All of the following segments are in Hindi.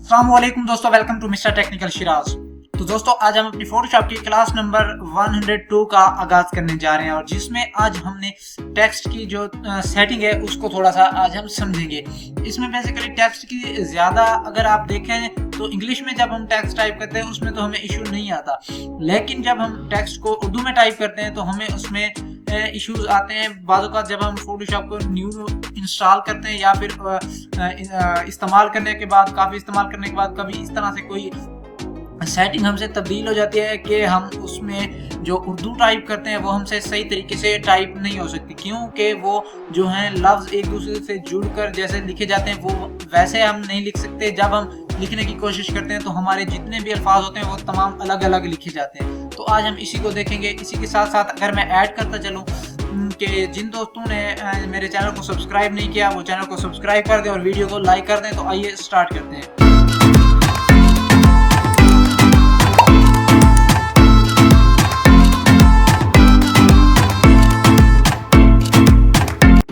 अस्सलाम वालेकुम दोस्तों, welcome to mister technical Shiraz. तो दोस्तों आज हम अपनी फोटोशॉप की क्लास नंबर 102 का आगाज करने जा रहे हैं और जिसमें आज हमने टेक्स्ट की जो सेटिंग है उसको थोड़ा सा आज हम समझेंगे। इसमें बेसिकली टेक्स्ट की ज़्यादा अगर आप देखें तो इंग्लिश में जब हम टेक्स्ट टाइप करते हैं उसमें तो हमें इशू नहीं आता, लेकिन जब हम टेक्स्ट को उर्दू में टाइप करते हैं तो हमें उसमें इश्यूज आते हैं। बाज़ औक़ात जब हम फोटोशॉप को न्यू इंस्टॉल करते हैं या फिर इस्तेमाल करने के बाद कभी इस तरह से कोई सेटिंग हमसे तब्दील हो जाती है कि हम उसमें जो उर्दू टाइप करते हैं वो हमसे सही तरीके से टाइप नहीं हो सकती, क्योंकि वो जो हैं लफ्ज़ एक दूसरे से जुड़कर जैसे लिखे जाते हैं वो वैसे हम नहीं लिख सकते। जब हम लिखने की कोशिश करते हैं तो हमारे जितने भी अल्फाज होते हैं वो तमाम अलग अलग लिखे जाते हैं। तो आज हम इसी को देखेंगे। इसी के साथ साथ अगर मैं ऐड करता चलूँ कि जिन दोस्तों ने मेरे चैनल को सब्सक्राइब नहीं किया वो चैनल को सब्सक्राइब कर दें और वीडियो को लाइक कर दें। तो आइए स्टार्ट करते हैं।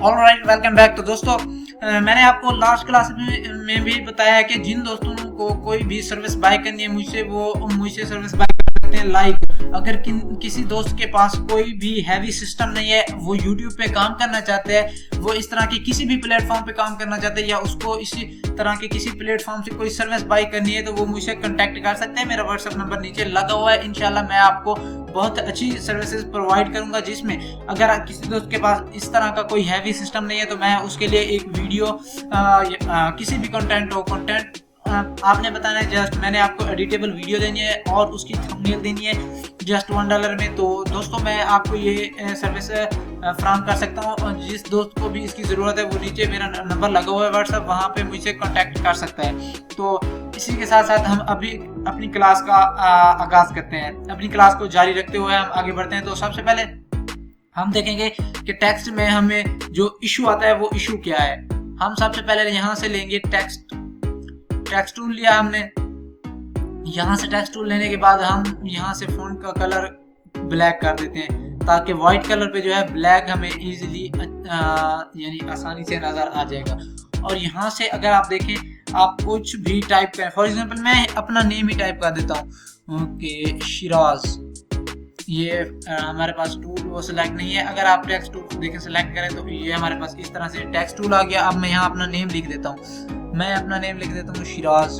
Alright, welcome back. तो दोस्तों मैंने आपको लास्ट क्लास में भी बताया है कि जिन दोस्तों को कोई भी सर्विस बाय करनी है मुझसे सर्विस बाय कर सकते हैं। लाइक अगर किसी दोस्त के पास कोई भी हैवी सिस्टम नहीं है, वो यूट्यूब पे काम करना चाहते हैं, वो इस तरह की किसी भी प्लेटफॉर्म पे काम करना चाहते हैं या उसको इसी तरह के किसी प्लेटफॉर्म से कोई सर्विस बाय करनी है तो वो मुझसे कांटेक्ट कर सकते हैं। मेरा व्हाट्सएप नंबर नीचे लगा हुआ है। इंशाल्लाह मैं आपको बहुत अच्छी सर्विसेज प्रोवाइड करूंगा, जिसमें अगर किसी दोस्त के पास इस तरह का कोई हैवी सिस्टम नहीं है तो मैं उसके लिए एक वीडियो किसी भी कंटेंट आपने बताना है। जस्ट मैंने आपको एडिटेबल वीडियो देनी है और उसकी थंबनेल देनी है जस्ट $1 में। तो दोस्तों मैं आपको ये सर्विस फ्राहम कर सकता हूँ और जिस दोस्त को भी इसकी ज़रूरत है वो नीचे मेरा नंबर लगा हुआ है व्हाट्सएप, वहाँ पे मुझसे कांटेक्ट कर सकता है। तो इसी के साथ साथ हम अभी अपनी क्लास का आगाज़ करते हैं। अपनी क्लास को जारी रखते हुए हम आगे बढ़ते हैं। तो सबसे पहले हम देखेंगे कि टेक्स्ट में हमें जो इशू आता है वो इशू क्या है। हम सबसे पहले यहाँ से लेंगे टेक्स्ट टूल लिया हमने। यहाँ से टेक्स्ट टूल लेने के बाद हम यहाँ से फ़ॉन्ट का कलर ब्लैक कर देते हैं ताकि वाइट कलर पे जो है ब्लैक हमें इजीली यानी आसानी से नज़र आ जाएगा। और यहाँ से अगर आप देखें आप कुछ भी टाइप करें, फॉर एग्जांपल मैं अपना नेम ही टाइप कर देता हूँ ओके शिराज। ये हमारे पास टूल वो सिलेक्ट नहीं है। अगर आप टेक्स्ट टूल देखें सिलेक्ट करें तो ये हमारे पास इस तरह से टेक्स्ट टूल आ गया। अब मैं यहाँ अपना नेम लिख देता हूँ। मैं अपना नेम लिख देता हूँ शिराज।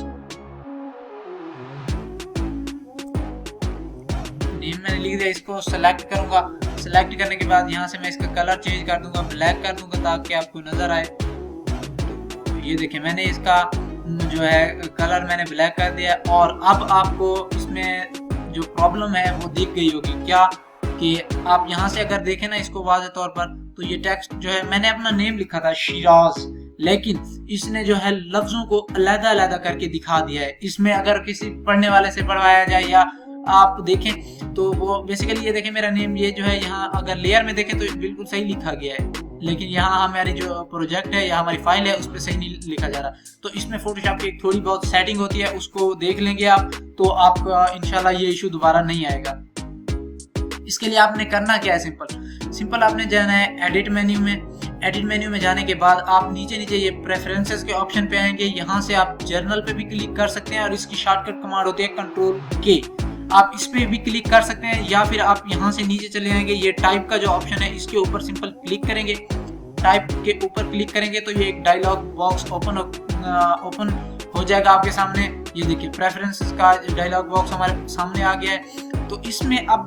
नेम मैंने लिख दिया, इसको सेलेक्ट करूंगा। सेलेक्ट करने के बाद यहाँ से मैं इसका कलर चेंज कर दूंगा, ब्लैक कर दूंगा ताकि आपको नजर आए। तो ये देखें मैंने इसका जो है कलर मैंने ब्लैक कर दिया। और अब आपको इसमें जो प्रॉब्लम है वो दिख गई होगी क्या कि आप यहाँ से अगर देखें ना इसको वाज़े तौर पर, तो ये टेक्स्ट जो है मैंने अपना नेम लिखा था शिराज, लेकिन इसने जो है लफ्जों को अलग-अलग करके दिखा दिया है। इसमें अगर किसी पढ़ने वाले से पढ़वाया जाए या आप देखें तो वो बेसिकली ये देखें मेरा नेम ये जो है यहाँ अगर लेयर में देखें तो बिल्कुल सही लिखा गया है, लेकिन यहाँ हमारी जो प्रोजेक्ट है या हमारी फाइल है उस पर सही नहीं लिखा जा रहा। तो इसमें फोटोशॉप की थोड़ी बहुत सेटिंग होती है, उसको देख लेंगे आप तो आपका इंशाल्लाह ये इशू दोबारा नहीं आएगा। इसके लिए आपने करना क्या है, सिंपल आपने जाना है एडिट मेन्यू में जाने के बाद आप नीचे ये प्रेफरेंसेस के ऑप्शन पे आएंगे। यहाँ से आप जर्नल पे भी क्लिक कर सकते हैं और इसकी शॉर्टकट कमांड होती है Ctrl+K। आप इस पे भी क्लिक कर सकते हैं या फिर आप यहाँ से नीचे चले जाएंगे। ये टाइप का जो ऑप्शन है इसके ऊपर सिंपल क्लिक करेंगे। टाइप के ऊपर क्लिक करेंगे तो ये एक डायलॉग बॉक्स ओपन हो जाएगा आपके सामने। ये देखिए प्रेफरेंसेस का डायलॉग बॉक्स हमारे सामने आ गया है। तो इसमें अब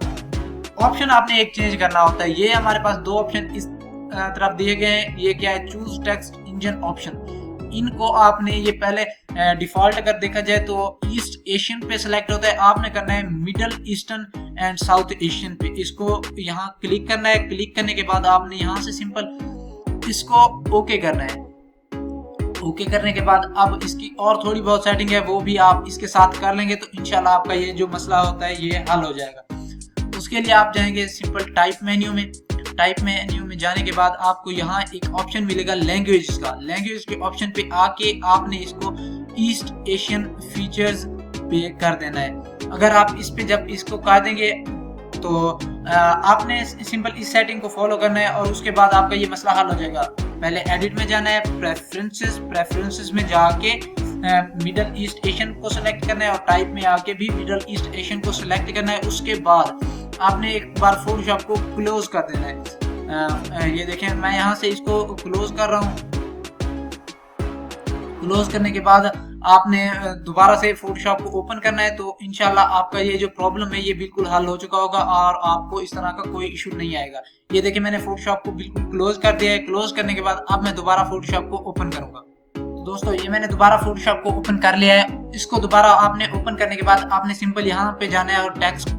ऑप्शन आपने एक चेंज करना होता है। ये हमारे पास दो ऑप्शन इस तरफ दिए गए हैं। ये क्या है, चूज टेक्स्ट इंजन ऑप्शन। इनको आपने ये पहले डिफॉल्ट अगर देखा जाए तो ईस्ट एशियन पे सिलेक्ट होता है, आपने करना है middle eastern and south Asian पे। इसको यहाँ क्लिक करना है। क्लिक करने के बाद आपने यहाँ से सिंपल इसको ओके करना है। ओके करने के बाद अब इसकी और थोड़ी बहुत सेटिंग है वो भी आप इसके साथ कर लेंगे तो इंशाल्लाह आपका ये जो मसला होता है ये हल हो जाएगा। उसके लिए आप जाएंगे सिंपल टाइप मेन्यू में जाने के बाद आपको यहाँ एक ऑप्शन मिलेगा लैंग्वेज के ऑप्शन पे आके आपने इसको ईस्ट एशियन फीचर्स पे कर देना है। अगर आप इस पे जब इसको कर देंगे तो आपने सिंपल इस सेटिंग को फॉलो करना है और उसके बाद आपका ये मसला हल हो जाएगा। पहले एडिट में जाना है, प्रेफरेंसेस में जाके मिडल ईस्ट एशियन को सिलेक्ट करना है और टाइप में आके भी मिडल ईस्ट एशियन को सिलेक्ट करना है। उसके बाद आपने एक बार फोटोशॉप को क्लोज कर देना है। ये देखें मैं यहाँ से इसको क्लोज कर रहा हूँ। क्लोज करने के बाद आपने दोबारा से फोटोशॉप को ओपन करना है, तो इंशाल्लाह आपका ये जो प्रॉब्लम है ये बिल्कुल हल हो चुका होगा और आपको इस तरह का कोई इशू नहीं आएगा। ये देखिए मैंने फोटोशॉप को बिल्कुल क्लोज कर दिया है। क्लोज करने के बाद अब मैं दोबारा फोटोशॉप को ओपन करूंगा। दोस्तों ये मैंने दोबारा फोटोशॉप को ओपन कर लिया है। इसको दोबारा आपने ओपन करने के बाद आपने सिंपल यहाँ पे जाना है और टेक्स्ट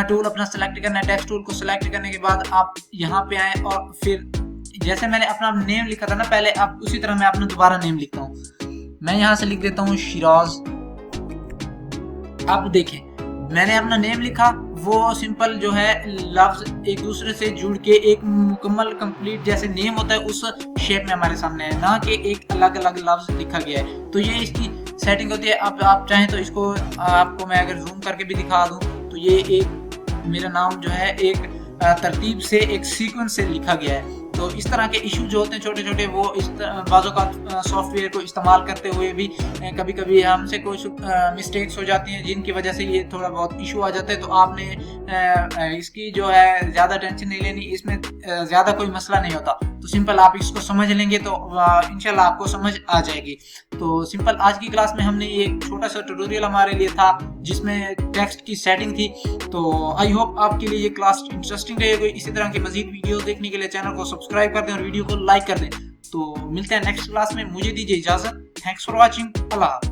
टूल अपना सेलेक्ट करना है। टेक्स्ट टूल को सिलेक्ट करने के बाद आप यहाँ पे आए और फिर जैसे मैंने अपना नेम लिखा था ना पहले, आप उसी तरह मैं अपना दोबारा नेम लिखता हूँ। मैं यहाँ से लिख देता हूँ शिराज। अब देखें मैंने अपना नेम लिखा, वो सिंपल जो है लफ्ज एक दूसरे से जुड़ के एक मुकम्मल कंप्लीट जैसे नेम होता है उस शेप में हमारे सामने है, ना कि एक अलग अलग लफ्ज लिखा गया है। तो ये इसकी सेटिंग होती है। अब आप चाहें तो इसको आपको मैं अगर जूम करके भी दिखा दूं तो ये एक मेरा नाम जो है एक तरतीब से एक सीक्वेंस से लिखा गया है। तो इस तरह के इशू जो होते हैं छोटे छोटे, वो इस बाजों का सॉफ्टवेयर को इस्तेमाल करते हुए भी कभी कभी हमसे कुछ मिस्टेक्स हो जाती हैं जिनकी वजह से ये थोड़ा बहुत इशू आ जाता है। तो आपने इसकी जो है ज़्यादा टेंशन नहीं लेनी, इसमें ज़्यादा कोई मसला नहीं होता। तो सिंपल आप इसको समझ लेंगे तो इंशाल्लाह आपको समझ आ जाएगी। तो सिंपल आज की क्लास में हमने ये छोटा सा ट्यूटोरियल हमारे लिए था जिसमें टेक्स्ट की सेटिंग थी। तो आई होप आपके लिए ये क्लास इंटरेस्टिंग रहेगी। इसी तरह की मजीद वीडियो देखने के लिए चैनल को सब्सक्राइब कर दें और वीडियो को लाइक कर दें। तो मिलते हैं नेक्स्ट क्लास में। मुझे दीजिए इजाजत। Thanks for watching. अल्लाह।